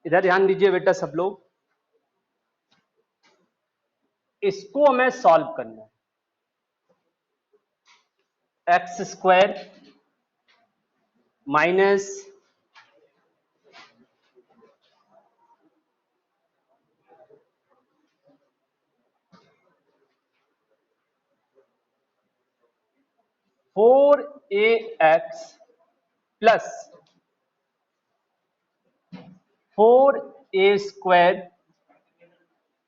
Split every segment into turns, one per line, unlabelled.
इधर ध्यान दीजिए बेटा सब लोग, इसको हमें सॉल्व करना है। X square minus 4ax plus 4a square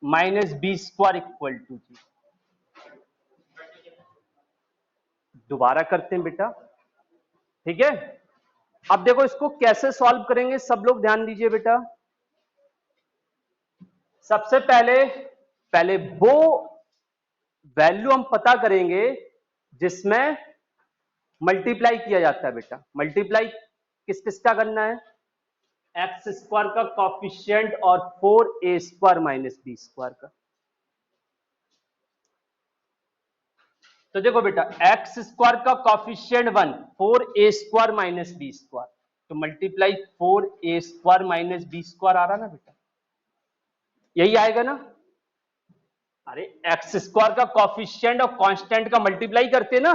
minus B square equal to जी। दोबारा करते हैं बेटा, ठीक है। अब देखो इसको कैसे सॉल्व करेंगे, सब लोग ध्यान दीजिए बेटा। सबसे पहले वो वैल्यू हम पता करेंगे जिसमें मल्टीप्लाई किया जाता है बेटा। मल्टीप्लाई किस किस का करना है? एक्स स्क्वायर का कॉफिशिएंट और 4a square minus B square का। तो देखो बेटा, एक्स स्क्वायर का coefficient 1, 4a square minus B square, तो multiply 4a square minus B square आ रहा ना बेटा, यही आएगा ना। अरे एक्स स्क्वायर का कॉफिशिएंट और कांस्टेंट का मल्टीप्लाई करते ना,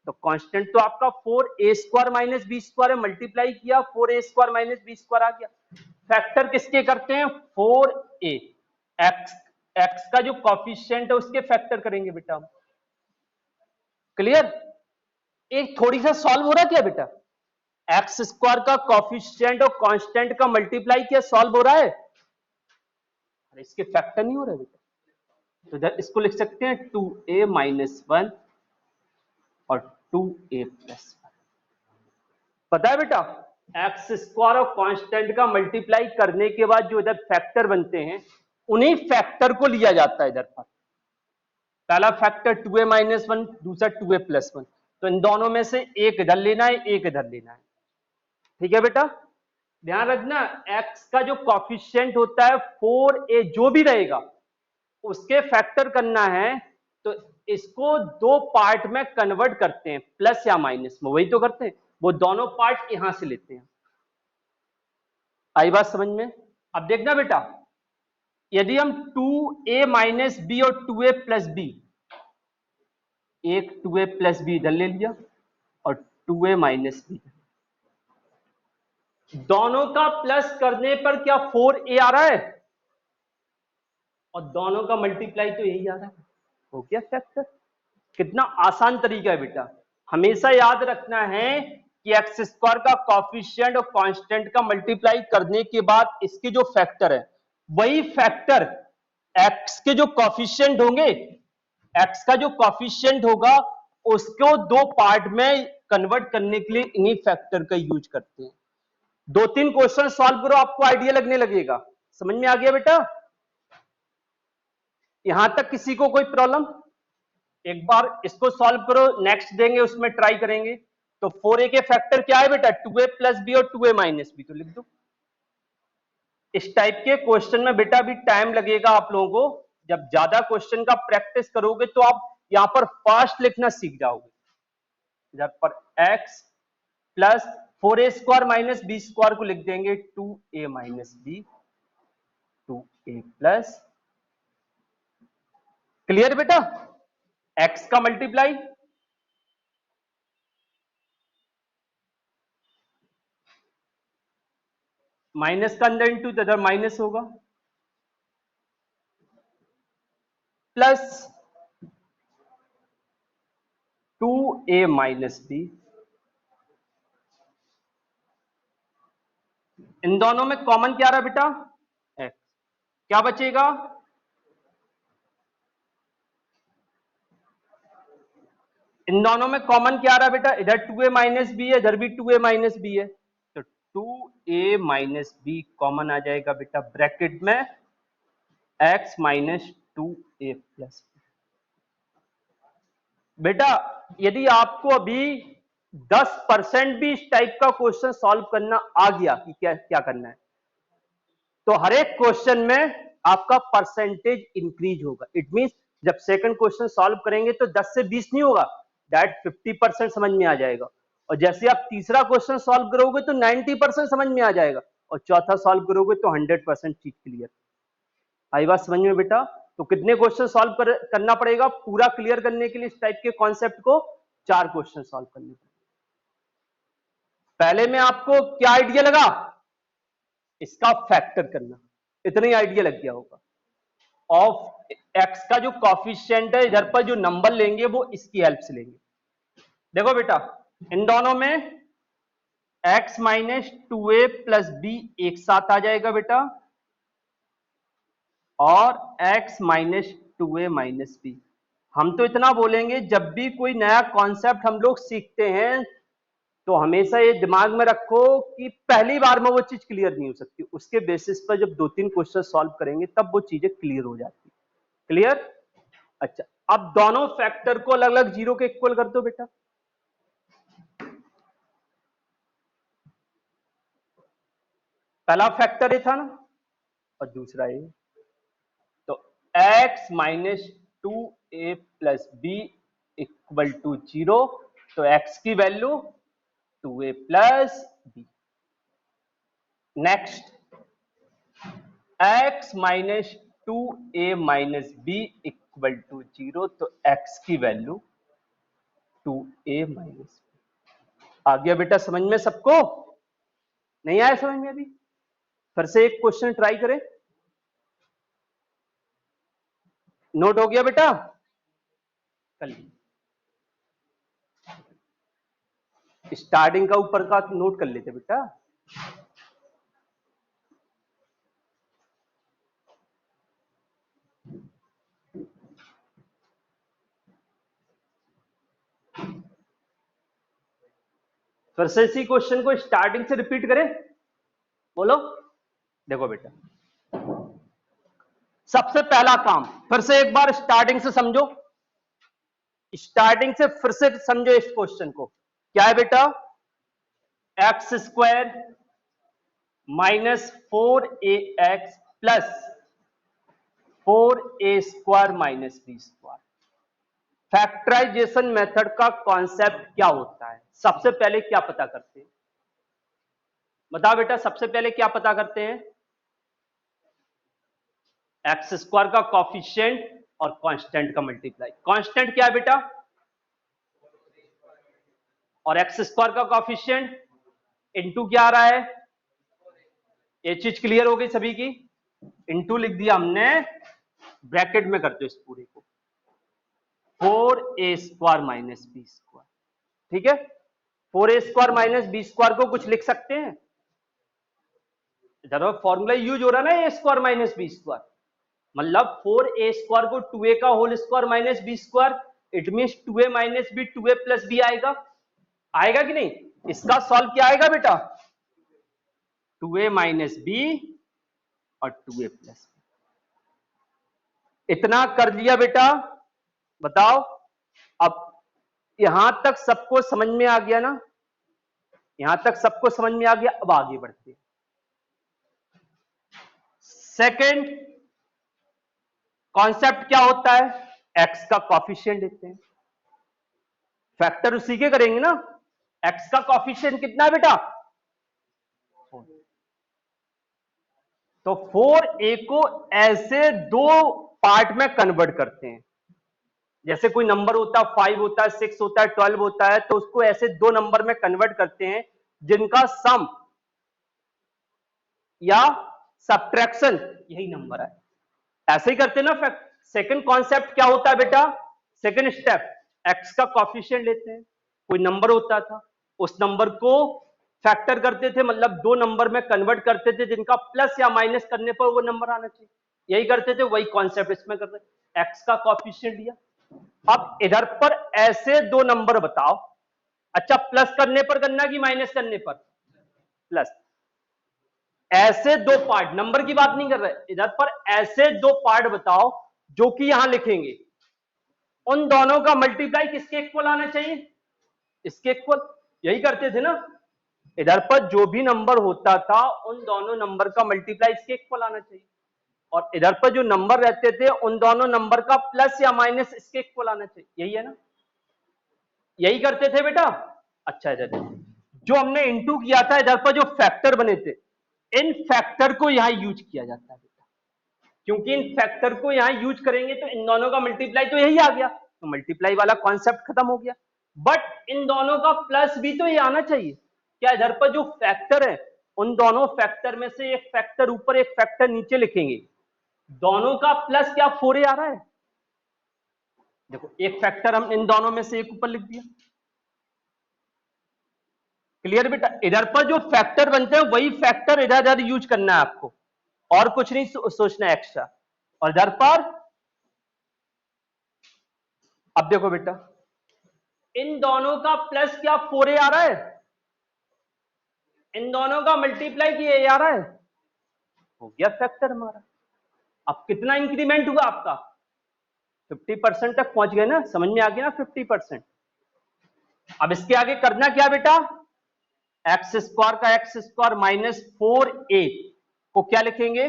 तो कांस्टेंट तो आपका 4a square minus B square है, मल्टीप्लाई किया 4a square minus B square आ गया। फैक्टर किसके करते हैं? 4a, एक्स का जो कॉफिशिएंट है उसके फैक्टर करेंगे बेटा हम। क्लियर? एक थोड़ी सा सॉल्व हो रहा है क्या बेटा? एक्स स्क्वायर का कॉफिशिएंट और कांस्टेंट का मल्टीप्लाई किया, सॉल्व हो रहा है। अरे इसके फैक्टर नहीं हो रहा है बेटा, तो इधर इसको लिख सकते हैं 2a माइनस 1 और 2a प्लस 1। पता है बेटा, एक्स स्क्वायर और कांस्टेंट का मल्टीप्लाई करने के बाद जो इधर फैक्टर बनते हैं, उन्हीं फैक्टर को लिया जाता है इधर पर। पहला फैक्टर 2a माइनस 1, दूसरा 2a प्लस 1, तो इन दोनों में से एक इधर लेना है, एक इधर लेना है। ठीक है बेटा, ध्यान रखना, एक्स का जो कॉफिशिएंट होता है 4a जो भी रहेगा उसके फैक्टर करना है, तो इसको दो पार्ट में कन्वर्ट करते हैं, प्लस या माइनस में, वही तो करते हैं। वो दोनों पार्ट यहां से लेते हैं। आई बात समझ में? अब देखना बेटा, यदि हम 2a माइनस बी और 2a प्लस बी, एक 2a प्लस बी इधर ले लिया और 2a माइनस बी, दोनों का प्लस करने पर क्या 4a आ रहा है, और दोनों का मल्टीप्लाई तो यही आ रहा है। हो गया फैक्टर। कितना आसान तरीका है बेटा। हमेशा याद रखना है कि एक्स स्क्वायर का कॉफिशिएंट और कांस्टेंट का मल्टीप्लाई करने के बाद इसके जो फैक्टर है, वही फैक्टर एक्स के जो कॉफिशिएंट होंगे, एक्स का जो कॉफिशिएंट होगा उसको दो पार्ट में कन्वर्ट करने के लिए इन्हीं फैक्टर का यूज करते हैं। 2-3 क्वेश्चन सॉल्व करो, आपको आइडिया लगने लगेगा। समझ में आ गया बेटा? यहां तक किसी को कोई प्रॉब्लम? एक बार इसको सॉल्व करो, नेक्स्ट देंगे उसमें ट्राई करेंगे। तो 4a के फैक्टर क्या है बेटा? 2a प्लस बी और 2a माइनस बी, तो लिख दो। इस टाइप के क्वेश्चन में बेटा भी टाइम लगेगा आप लोगों को। जब ज्यादा क्वेश्चन का प्रैक्टिस करोगे तो आप यहां पर फास्ट लिखना सीख जाओगे। जब पर x plus 4a square minus B square को लिख देंगे 2a minus B, 2a plus. Clear बेटा? x का मल्टीप्लाई माइनस का अंदर इंटू, तो इधर माइनस होगा, प्लस 2a माइनस बी। इन दोनों में कॉमन क्या रहा बेटा? x। क्या बचेगा? इन दोनों में कॉमन क्या रहा बेटा? इधर 2a माइनस बी है, इधर भी 2a माइनस बी है, तो 2a माइनस बी कॉमन आ जाएगा बेटा, ब्रैकेट में x माइनस 2a प्लस। बेटा यदि आपको अभी 10% भी इस टाइप का क्वेश्चन सॉल्व करना आ गया कि क्या क्या करना है, तो हर एक क्वेश्चन में आपका परसेंटेज इंक्रीज होगा। इट मींस जब सेकंड क्वेश्चन सॉल्व करेंगे तो 10 से 20 नहीं होगा, डायरेक्ट 50% समझ में आ जाएगा। और जैसे आप तीसरा क्वेश्चन सॉल्व करोगे तो 90% समझ में आ जाएगा। और चौथा सॉल्व करोगे तो 100% चीज क्लियर। आई बात समझ में बेटा? तो कितने क्वेश्चन सॉल्व करना पड़ेगा पूरा क्लियर करने के लिए इस टाइप के कॉन्सेप्ट को? 4 क्वेश्चन सॉल्व करने पड़ेंगे। पहले में आपको क्या आइडिया लगा? इसका फैक्टर करना, इतना ही आइडिया लग गया होगा। ऑफ एक्स का जो कॉफिशिएंट है, इधर पर जो नंबर लेंगे वो इसकी हेल्प से लेंगे। देखो बेटा, इन दोनों में x minus 2a plus B एक साथ आ जाएगा बेटा, और x minus 2a minus B. हम तो इतना बोलेंगे, जब भी कोई नया कॉन्सेप्ट हम लोग सीखते हैं तो हमेशा ये दिमाग में रखो कि पहली बार में वो चीज क्लियर नहीं हो सकती, उसके बेसिस पर जब 2-3 क्वेश्चन सॉल्व करेंगे तब वो चीजें क्लियर हो जाती। क्लियर? अच्छा, अब दोनों फैक्टर को अलग अलग जीरो के इक्वल कर दो बेटा। पहला फैक्टर ये था ना, और दूसरा ये। तो x minus 2a plus B equal to 0, तो x की value 2a plus B. Next, x minus 2a minus B equal to 0, तो x की वैल्यू 2a माइनस बी। आ गया बेटा समझ में सबको? नहीं आया समझ में? अभी फिर से एक क्वेश्चन ट्राई करें। नोट हो गया बेटा? कल स्टार्टिंग का ऊपर का नोट कर लेते बेटा। फिर से इसी क्वेश्चन को स्टार्टिंग से रिपीट करें, बोलो। देखो बेटा, सबसे पहला काम फिर से एक बार स्टार्टिंग से समझो, स्टार्टिंग से फिर से समझो इस क्वेश्चन को। क्या है बेटा? X square minus 4ax plus 4a square minus B square. Factorization method का कॉन्सेप्ट क्या होता है? सबसे पहले क्या पता करते हैं? बताओ बेटा, सबसे पहले क्या पता करते हैं? एक्स स्क्वायर का कॉफिशिएंट और कांस्टेंट का मल्टीप्लाई। कांस्टेंट क्या है बेटा? और एक्स स्क्वायर का कॉफिशिएंट इनटू क्या आ रहा है? ये चीज क्लियर हो गई सभी की? इनटू लिख दिया हमने, ब्रैकेट में कर दो इस पूरे को, 4a square minus B square. ठीक है, 4a square minus B square को कुछ लिख सकते हैं? इधर फॉर्मूला यूज हो रहा है ना, A square minus B square, मतलब 4a स्क्वायर को 2a का whole square minus B square, it means 2a minus B 2a plus B आएगा। आएगा कि नहीं? इसका सॉल्व क्या आएगा बेटा? 2a माइनस बी और 2a प्लस बी। इतना कर लिया बेटा, बताओ अब यहां तक सबको समझ में आ गया ना? यहां तक सबको समझ में आ गया। अब आगे बढ़ते हैं। सेकंड कॉन्सेप्ट क्या होता है? एक्स का कॉफिशिएंट लेते हैं, फैक्टर उसी के करेंगे ना। एक्स का कॉफिशिएंट कितना है बेटा? 4। तो 4a को ऐसे दो पार्ट में कन्वर्ट करते हैं। जैसे कोई नंबर होता है 5 होता है, 6 होता है, 12 होता है, तो उसको ऐसे दो नंबर में कन्वर्ट करते हैं जिनका सम या सब्ट्रैक्शन यही नंबर है। ऐसे ही करते हैं ना। सेकंड कॉन्सेप्ट क्या होता है बेटा? सेकंड स्टेप, एक्स का कॉफिशिएंट लेते हैं, कोई नंबर होता था, उस नंबर को फैक्टर करते थे, मतलब दो नंबर में कन्वर्ट करते थे जिनका प्लस या माइनस करने पर वो नंबर आना चाहिए, यही करते थे। वही कॉन्सेप्ट इसमें करते हैं। एक्स का कॉफिशिएंट लिया, अब इधर पर ऐसे दो नंबर बताओ। अच्छा, प्लस करने पर करना कि माइनस करने पर? प्लस। ऐसे दो पार्ट, नंबर की बात नहीं कर रहे, इधर पर ऐसे दो पार्ट बताओ जो कि यहां लिखेंगे, उन दोनों का मल्टीप्लाई किसके इक्वल आना चाहिए? इसके इक्वल। यही करते थे ना, इधर पर जो भी नंबर होता था उन दोनों नंबर का मल्टीप्लाई इसके इक्वल आना चाहिए, और इधर पर जो नंबर रहते थे उन दोनों नंबर का प्लस या माइनस इसके इक्वल आना चाहिए। यही है ना? यही करते थे बेटा। अच्छा, इधर जो हमने इंटू किया था, इधर पर जो फैक्टर बने थे इन फैक्टर को यहां यूज किया जाता है बेटा, क्योंकि इन फैक्टर को यहां यूज करेंगे तो इन दोनों का मल्टीप्लाई तो यही आ गया, तो मल्टीप्लाई वाला कॉन्सेप्ट खत्म हो गया। बट इन दोनों का प्लस भी तो ये आना चाहिए। क्या इधर पर जो फैक्टर है उन दोनों फैक्टर में से एक फैक्टर ऊपर एक फैक्टर नीचे लिखेंगे, दोनों का प्लस क्या 4a आ रहा है। देखो एक फैक्टर हम इन दोनों में से एक ऊपर लिख दिया। क्लियर बेटा, इधर पर जो फैक्टर बनते हैं वही फैक्टर इधर इधर यूज करना है आपको, और कुछ नहीं सोचना है एक्स्ट्रा। और इधर पर अब देखो बेटा, इन दोनों का प्लस क्या 4a आ रहा है, इन दोनों का मल्टीप्लाई किया आ रहा है, हो गया फैक्टर हमारा। अब कितना इंक्रीमेंट हुआ आपका, 50% तक पहुंच गए ना, समझ में आ गया ना 50%। अब इसके आगे करना क्या बेटा, एक्स स्क्वायर का एक्स स्क्वायर माइनस 4a को क्या लिखेंगे,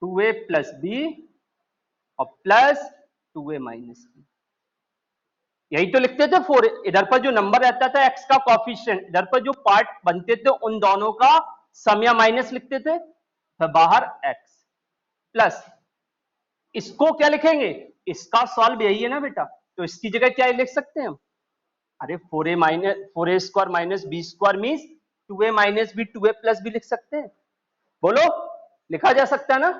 2a प्लस बी और प्लस 2a माइनस बी, यही तो लिखते थे 4। इधर पर जो नंबर रहता था एक्स का कॉफिशिएंट, इधर पर जो पार्ट बनते थे उन दोनों का सम या माइनस लिखते थे, तो बाहर एक्स प्लस इसको क्या लिखेंगे, इसका सॉल्व यही है ना बेटा, तो इसकी जगह क्या लिख सकते हैं हम, अरे 4a square minus B square means 2a minus B 2a plus B लिख सकते हैं। बोलो लिखा जा सकता है ना।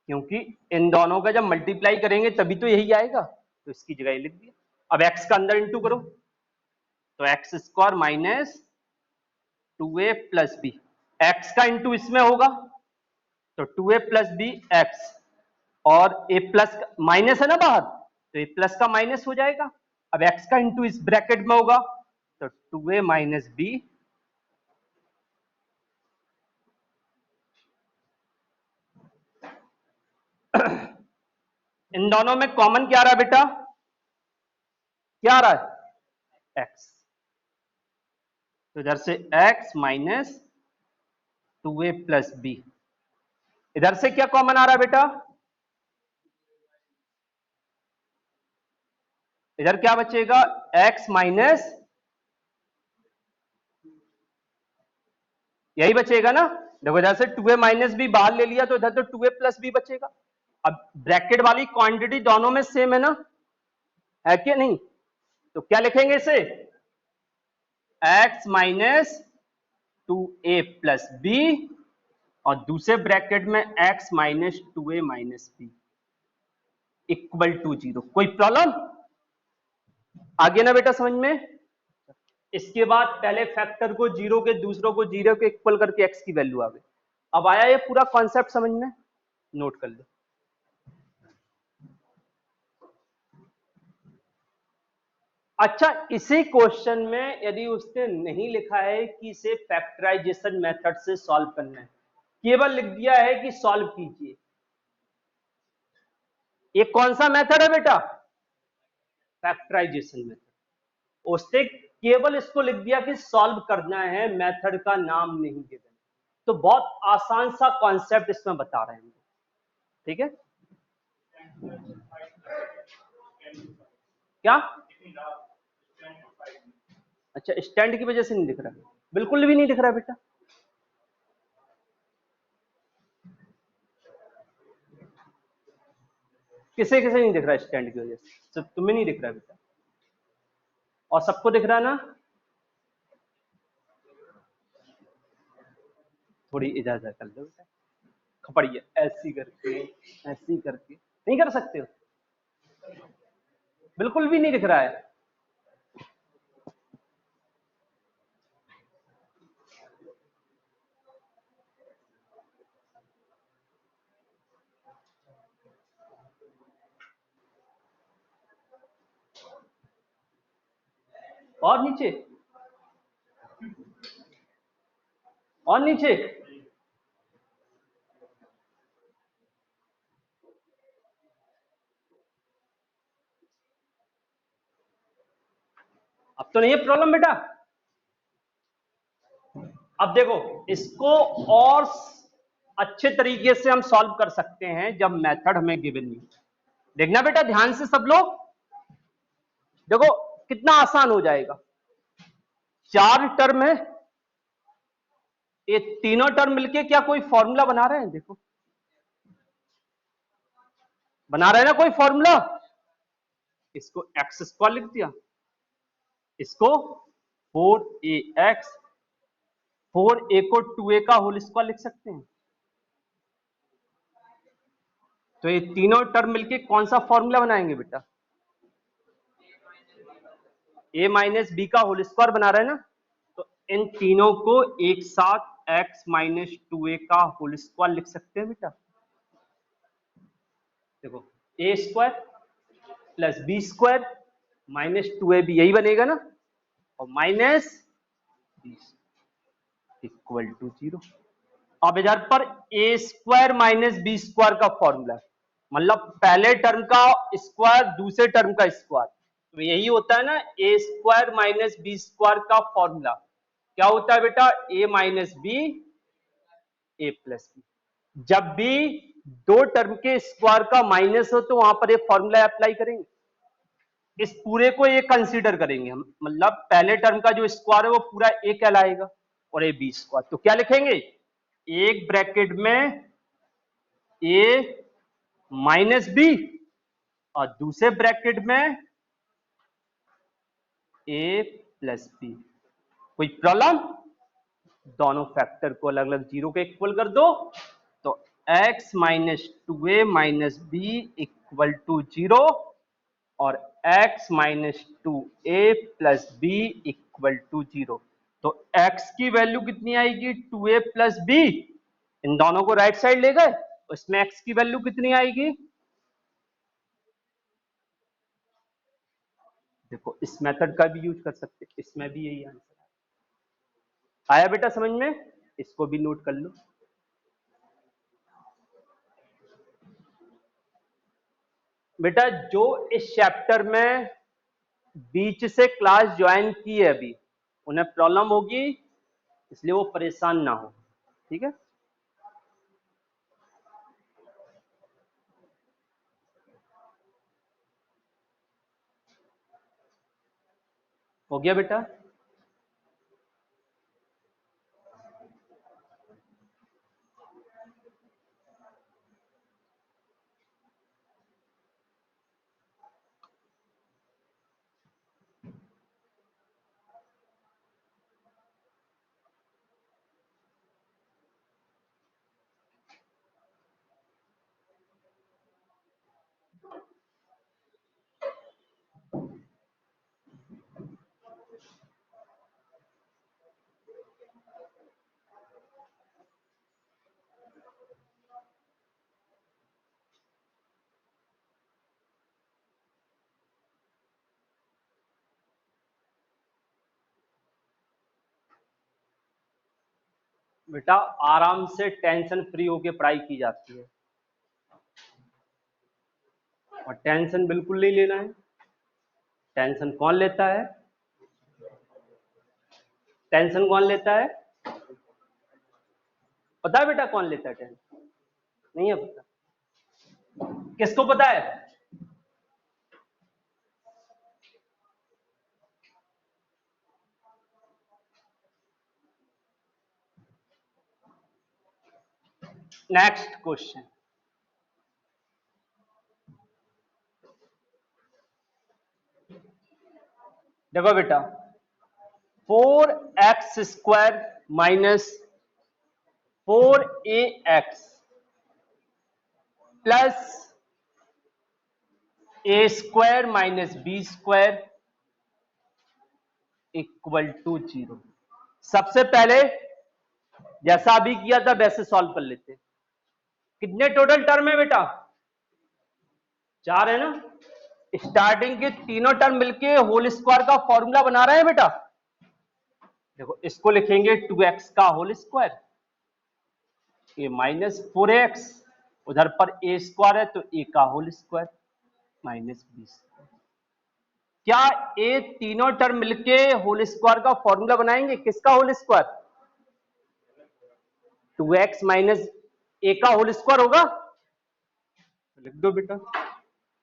क्योंकि इन दोनों का जब मल्टीप्लाई करेंगे तभी तो यही आएगा, तो इसकी जगह ये लिख दिया। अब एक्स का अंदर इंटू करो, तो X square minus 2a plus B, X का इंटू इसमें होगा तो 2a प्लस बी एक्स, और a प्लस माइनस है ना बाहर, तो a प्लस का माइनस हो जाएगा। अब x का इंटू इस ब्रैकेट में होगा तो 2a माइनस बी, इन दोनों में कॉमन क्या आ रहा है बेटा, क्या आ रहा है x, तो इधर से x minus 2a plus B, इधर से क्या कॉमन आ रहा है बेटा, इधर क्या बचेगा x माइनस, यही बचेगा ना। देखो इधर से 2a माइनस बी बाहर ले लिया तो इधर तो 2a प्लस बी बचेगा। अब ब्रैकेट वाली क्वांटिटी दोनों में सेम है ना, है कि नहीं, तो क्या लिखेंगे इसे, x minus 2a plus B और दूसरे ब्रैकेट में x minus 2a minus B equal to 0। कोई प्रॉब्लम आगे ना बेटा समझ में। इसके बाद पहले फैक्टर को जीरो के दूसरों को जीरो के इक्वल करके x की वैल्यू आ गई। अब आया ये पूरा कॉन्सेप्ट समझ में, नोट कर लो। अच्छा इसी क्वेश्चन में यदि उसने नहीं लिखा है कि इसे फैक्टराइजेशन मेथड से सॉल्व करना है, केवल लिख दिया है कि सॉल्व कीजिए, ये कौन सा मेथड है बेटा, फैक्टराइजेशन मेथड, उससे केवल इसको लिख दिया कि सॉल्व करना है, मेथड का नाम नहीं गिवन, तो बहुत आसान सा कॉन्सेप्ट इसमें बता रहे हैं, ठीक है। क्या, अच्छा स्टैंड की वजह से नहीं दिख रहा, बिल्कुल भी नहीं दिख रहा बेटा, किसे किसे नहीं दिख रहा स्टैंड की वजह से, सिर्फ तुम्हें नहीं दिख रहा बेटा, और सबको दिख रहा ना। थोड़ी इधर उधर कर दो बेटा, खपड़िए ऐसी करके नहीं कर सकते हो, बिल्कुल भी नहीं दिख रहा है। और नीचे, और नीचे, अब तो नहीं है प्रॉब्लम बेटा। अब देखो इसको और अच्छे तरीके से हम सॉल्व कर सकते हैं जब मेथड हमें गिवन नहीं। देखना बेटा ध्यान से सब लोग, देखो कितना आसान हो जाएगा। 4 टर्म है, ये तीनों टर्म मिलके क्या कोई फॉर्मूला बना रहे हैं? देखो बना रहे हैं ना कोई फॉर्मूला। इसको एक्स स्क्वायर लिख दिया, इसको 4ax, 4a को 2a का होल स्क्वायर लिख सकते हैं। तो ये तीनों टर्म मिलके कौन सा फॉर्मूला बनाएंगे बेटा? a माइनस बी का होल स्क्वायर बना रहे हैं ना, तो इन तीनों को एक साथ x माइनस 2a का होल स्क्वायर लिख सकते हैं बेटा। देखो a square plus B square minus 2a भी यही बनेगा ना, और माइनस बी इक्वल टू 0। अब इधर पर ए स्क्वायर माइनस बी स्क्वायर का फॉर्मूला, मतलब पहले टर्म का स्क्वायर दूसरे टर्म का स्क्वायर, तो यही होता है ना A square minus B square का फॉर्मूला। क्या होता है बेटा? ए माइनस बी ए प्लस बी। जब भी दो टर्म के स्क्वायर का माइनस हो तो वहां पर एक फॉर्मूला अप्लाई करेंगे। इस पूरे को ये कंसीडर करेंगे हम, मतलब पहले टर्म का जो स्क्वायर है वो पूरा ए कहलाएगा और ए बी स्क्वायर। तो क्या लिखेंगे? एक ब्रैकेट में ए माइनस बी और दूसरे ब्रैकेट में ए प्लस बी। कोई प्रॉब्लम? दोनों फैक्टर को अलग अलग जीरो के इक्वल कर दो, तो x minus 2a minus B equal to 0 और x minus 2a plus B equal to 0। तो x की वैल्यू कितनी आएगी? 2a plus B. इन दोनों को राइट साइड ले गए, उसमें x की वैल्यू कितनी आएगी? देखो इस मेथड का भी यूज कर सकते, इसमें भी यही आंसर आया बेटा समझ में। इसको भी नोट कर लो। बेटा जो इस चैप्टर में बीच से क्लास ज्वाइन की है अभी, उन्हें प्रॉब्लम होगी, इसलिए वो परेशान ना हो, ठीक है। हो गया बेटा? बेटा आराम से टेंशन फ्री होके पढ़ाई की जाती है, और टेंशन बिल्कुल नहीं लेना है। टेंशन कौन लेता है? टेंशन कौन लेता है? पता है बेटा कौन लेता है टेंशन? नहीं है पता? किसको पता है? नेक्स्ट क्वेश्चन, देखो बेटा 4x square minus 4ax plus A square minus B square equal to 0। सबसे पहले जैसा अभी किया था वैसे सॉल्व कर लेते। कितने टोटल टर्म है बेटा? 4 है ना। स्टार्टिंग के तीनों टर्म मिलके होल स्क्वायर का फॉर्मूला बना रहे हैं बेटा। देखो इसको लिखेंगे 2x का होल स्क्वायर, ये माइनस 4x, उधर पर a स्क्वायर है तो a का whole square minus b square. क्या ये तीनों टर्म मिलके होल स्क्वायर का फॉर्मूला बनाएंगे? किसका whole square? 2x minus A का होल स्क्वायर होगा, लिख दो बेटा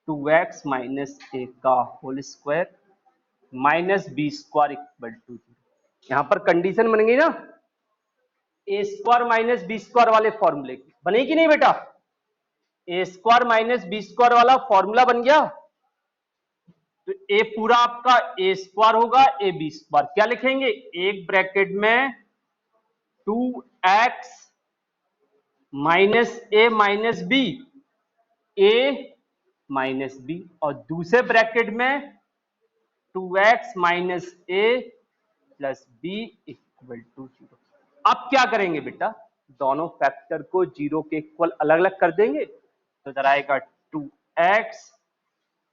2x माइनस ए का whole square minus B square equal to 0। यहां पर कंडीशन बन गई ना A square minus B square वाले फॉर्मूले की, बने कि नहीं बेटा? A square minus B square वाला फॉर्मूला बन गया, तो ए पूरा आपका ए स्क्वायर होगा, ए बी स्क्वायर क्या लिखेंगे, एक ब्रैकेट में 2x minus A minus B, A minus B, और दूसरे ब्रैकेट में 2x minus A plus B equal to 0। अब क्या करेंगे बेटा, दोनों फैक्टर को 0 के इक्वल अलग अलग कर देंगे, तो इधर आएगा 2x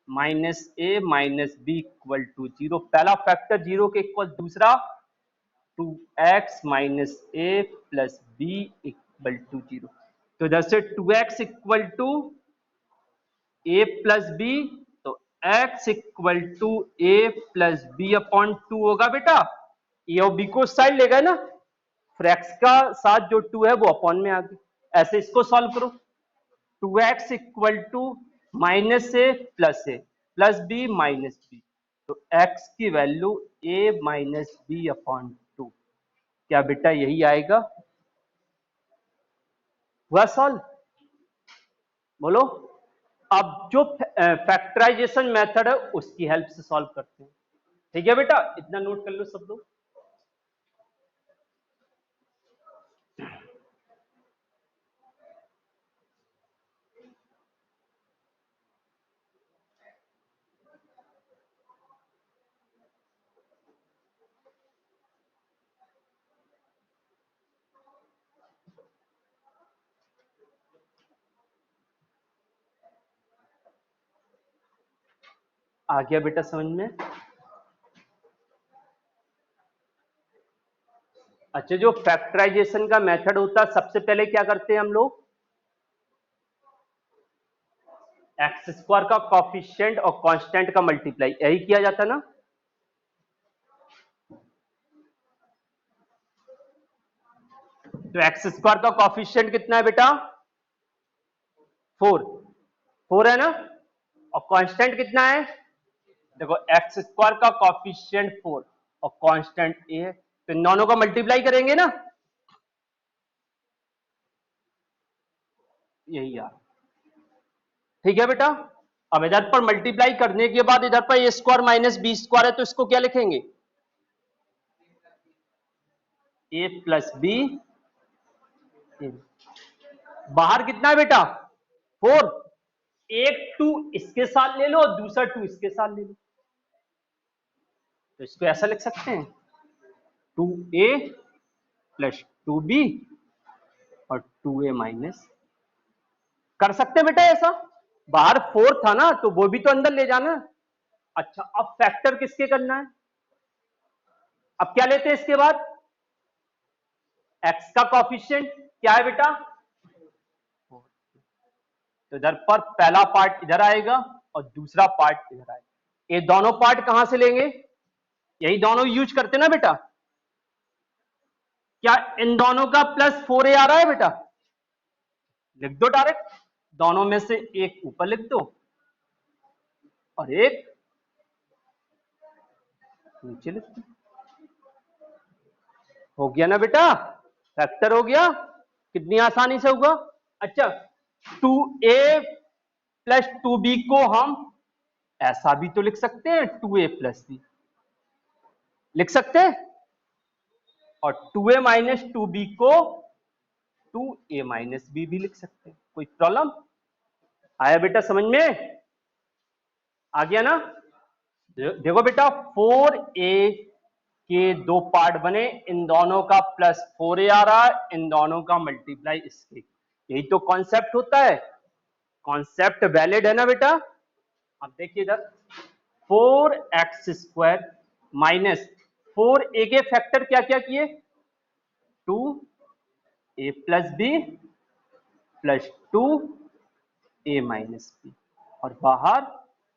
minus A minus B equal to 0। पहला फैक्टर 0 के इक्वल, दूसरा 2x minus A plus B equal to 0। तो इधर से 2x equal to a plus b, तो x equal to a plus b upon 2 होगा बेटा। ए और बी को साइड लेगा ना, फिर x का साथ जो 2 है वो अपॉन में आ गया। ऐसे इसको सॉल्व करो, 2x equal to minus A plus b minus b, तो x की value a minus b upon 2। क्या बेटा यही आएगा? हुआ सॉल्व? बोलो। अब जो फैक्टराइजेशन मेथड है उसकी हेल्प से सॉल्व करते हैं। ठीक है बेटा, इतना नोट कर लो सब लोग। आ गया बेटा समझ में? अच्छा, जो फैक्टराइजेशन का मेथड होता है, सबसे पहले क्या करते हैं हम लोग, एक्स स्क्वायर का कॉफिशिएंट और कांस्टेंट का मल्टीप्लाई, यही किया जाता ना। तो एक्स स्क्वायर का कॉफिशिएंट कितना है बेटा? 4 है ना, और कांस्टेंट कितना है? देखो एक्स स्क्वायर का कॉफिशिएंट 4 और कांस्टेंट ए है, तो इन दोनों का मल्टीप्लाई करेंगे ना, यही यार। ठीक है बेटा, अब इधर पर मल्टीप्लाई करने के बाद इधर पर ए स्क्वायर माइनस बी स्क्वायर है, तो इसको क्या लिखेंगे, ए प्लस बी। बाहर कितना है बेटा? 4। एक 2 इसके साथ ले लो और दूसरा 2 इसके साथ ले लो, तो इसको ऐसा लिख सकते हैं 2a प्लस 2b और 2a माइनस। कर सकते हैं बेटा ऐसा? बाहर 4 था ना, तो वो भी तो अंदर ले जाना। अच्छा, अब फैक्टर किसके करना है? अब क्या लेते हैं इसके बाद? x का कॉफिशिएंट क्या है बेटा? तो इधर पर पहला पार्ट इधर आएगा और दूसरा पार्ट इधर आएगा। ये दोनों पार्ट कहां से लेंगे? यही दोनों यूज करते ना बेटा। क्या इन दोनों का प्लस 4a आ रहा है बेटा? लिख दो डायरेक्ट, दोनों में से एक ऊपर लिख दो और एक नीचे लिख दो। हो गया ना बेटा, फैक्टर हो गया। कितनी आसानी से होगा। अच्छा, 2a प्लस 2b को हम ऐसा भी तो लिख सकते हैं, 2a प्लस b लिख सकते हैं, और 2a माइनस 2b को 2a माइनस b भी लिख सकते हैं। कोई प्रॉब्लम आया बेटा समझ में? आ गया ना? देखो बेटा 4a के दो पार्ट बने, इन दोनों का प्लस 4a आ रहा है, इन दोनों का मल्टीप्लाई इसके। यही तो कॉन्सेप्ट होता है। कॉन्सेप्ट वैलिड है ना बेटा? अब देखिए इधर 4x स्क्वायर माइनस 4a के फैक्टर क्या क्या किए? 2a plus b plus 2a minus B, और बाहर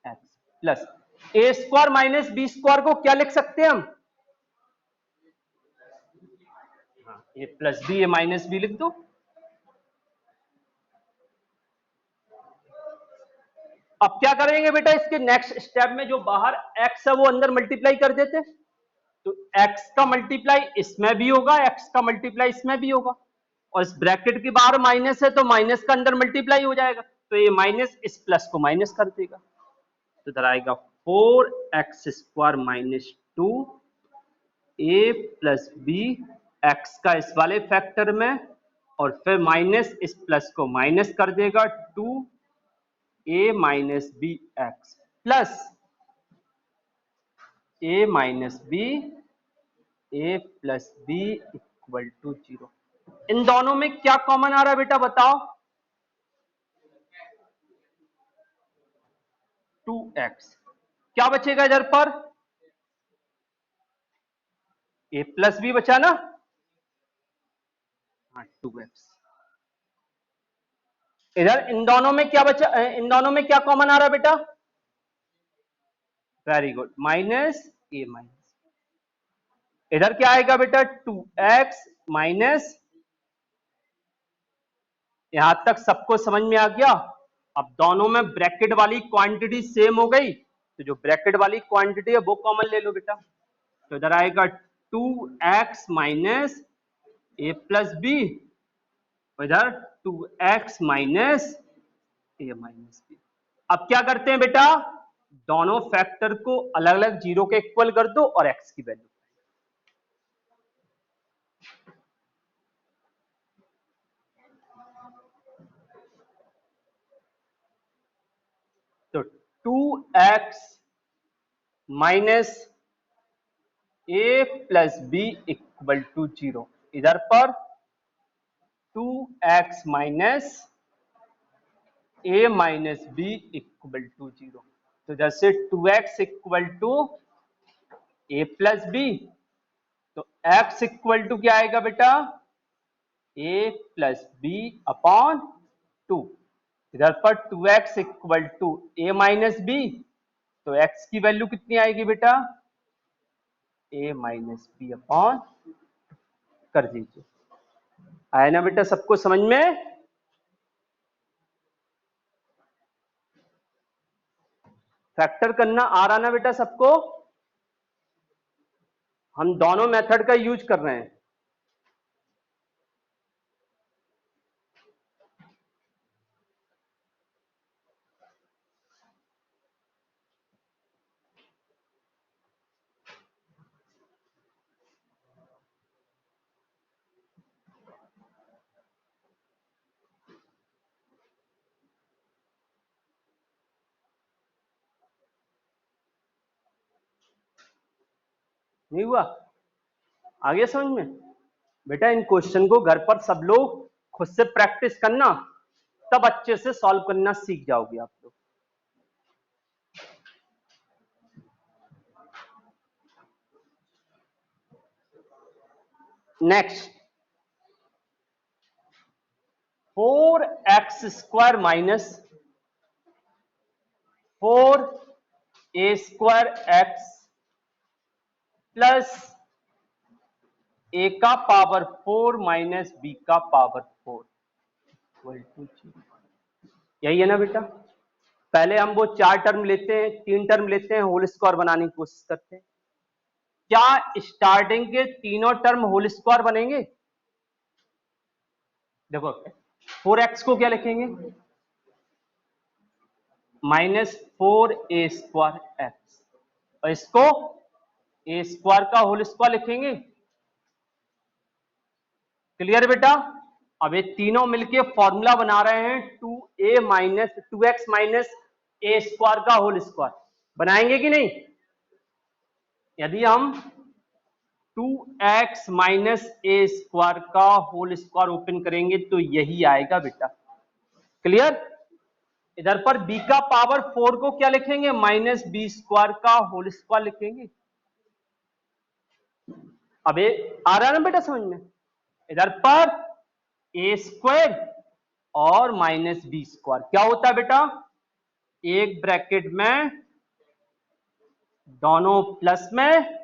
x plus a square minus B square को क्या लिख सकते हैं हम? a plus b, a minus b लिख दो। अब क्या करेंगे बेटा, इसके नेक्स्ट स्टेप में जो बाहर x है वो अंदर मल्टीप्लाई कर देते, तो x का मल्टीप्लाई इसमें भी होगा, x का मल्टीप्लाई इसमें भी होगा, और इस ब्रैकेट के बाहर माइनस है तो माइनस का अंदर मल्टीप्लाई हो जाएगा, तो ये माइनस इस प्लस को माइनस कर देगा, तो इधर आएगा 4x² minus 2a plus B, x का इस वाले फैक्टर में, और फिर माइनस इस प्लस को माइनस कर देगा 2a minus b x plus a minus b a plus B equal to 0। इन दोनों में क्या कॉमन आ रहा है बेटा बताओ? 2x। क्या बचेगा इधर पर? a प्लस बी बचा ना, हाँ 2x। इधर इन दोनों में क्या बचा, इन दोनों में क्या कॉमन आ रहा है बेटा? Very good, minus a minus. इधर क्या आएगा बेटा? 2x माइनस, यहां तक सबको समझ में आ गया? अब दोनों में ब्रैकेट वाली क्वांटिटी सेम हो गई, तो जो ब्रैकेट वाली क्वांटिटी है वो कॉमन ले लो बेटा, तो इधर आएगा 2x minus a plus B, इधर 2x minus a minus B. अब क्या करते हैं बेटा, दोनों फैक्टर को अलग अलग जीरो के इक्वल कर दो और x की वैल्यू, तो 2x minus a plus B equal to 0, इधर पर 2x minus a minus B equal to 0, तो जैसे 2x equal to a plus b, तो x इक्वल टू क्या आएगा बेटा? a प्लस बी अपॉन 2, इधर पर 2x equal to a minus b, तो x की वैल्यू कितनी आएगी बेटा? a माइनस बी अपॉन, कर दीजिए। आया ना बेटा सबको समझ में? फैक्टर करना आ रहा ना बेटा सबको? हम दोनों मेथड का यूज कर रहे हैं। नहीं हुआ? आ गया समझ में? बेटा इन क्वेश्चन को घर पर सब लोग खुद से प्रैक्टिस करना, तब अच्छे से सॉल्व करना सीख जाओगे आप लोग। Next, 4x² minus 4a² x plus a का पावर 4 माइनस b का पावर 4 इक्वल टू 0। यही है ना बेटा? पहले हम वो 4 टर्म लेते हैं, 3 टर्म लेते हैं, होल स्क्वायर बनाने की कोशिश करते हैं। क्या स्टार्टिंग के तीनों टर्म होल स्क्वायर बनेंगे? देखो 4x को क्या लिखेंगे? माइनस 4a² x, और इसको a² का होल स्क्वायर लिखेंगे। क्लियर बेटा? अब ये तीनों मिलके फॉर्मूला बना रहे हैं 2x माइनस a² का होल स्क्वायर। बनाएंगे कि नहीं? यदि हम 2x माइनस a² का होल स्क्वायर ओपन करेंगे तो यही आएगा बेटा। क्लियर? इधर पर b का पावर 4 को क्या लिखेंगे? माइनस b² का होल स्क्वायर लिखेंगे। अब ये आ रहा है ना बेटा समझ में? इधर पर a² और माइनस b² क्या होता है बेटा? एक ब्रैकेट में दोनों प्लस में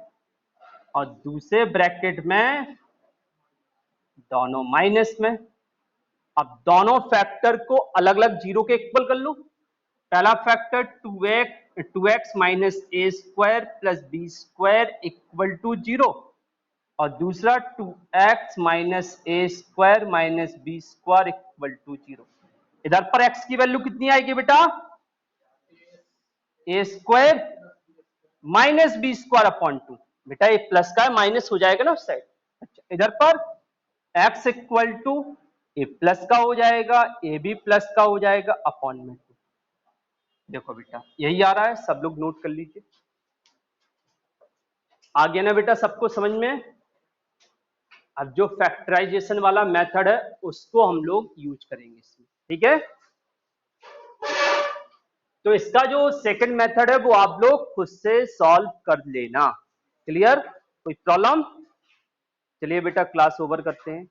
और दूसरे ब्रैकेट में दोनों माइनस में। अब दोनों फैक्टर को अलग अलग जीरो के इक्वल कर लो, पहला factor 2x minus A square plus B square equal to 0 और दूसरा 2x minus A square minus B square equal to 0। इधर पर x की वैल्यू कितनी आएगी बेटा? A square minus B square upon 2। बेटा ये प्लस का है, माइनस हो जाएगा ना उस साइड। अच्छा, इधर पर x equal to a plus का हो जाएगा, ए भी प्लस का हो जाएगा अपॉन में 2। देखो बेटा यही आ रहा है, सब लोग नोट कर लीजिए। आ गया ना बेटा सबको समझ में? अब जो फैक्टराइजेशन वाला मेथड है उसको हम लोग यूज करेंगे इसमें, ठीक है? तो इसका जो सेकंड मेथड है वो आप लोग खुद से सॉल्व कर लेना। क्लियर? कोई प्रॉब्लम? चलिए बेटा क्लास ओवर करते हैं।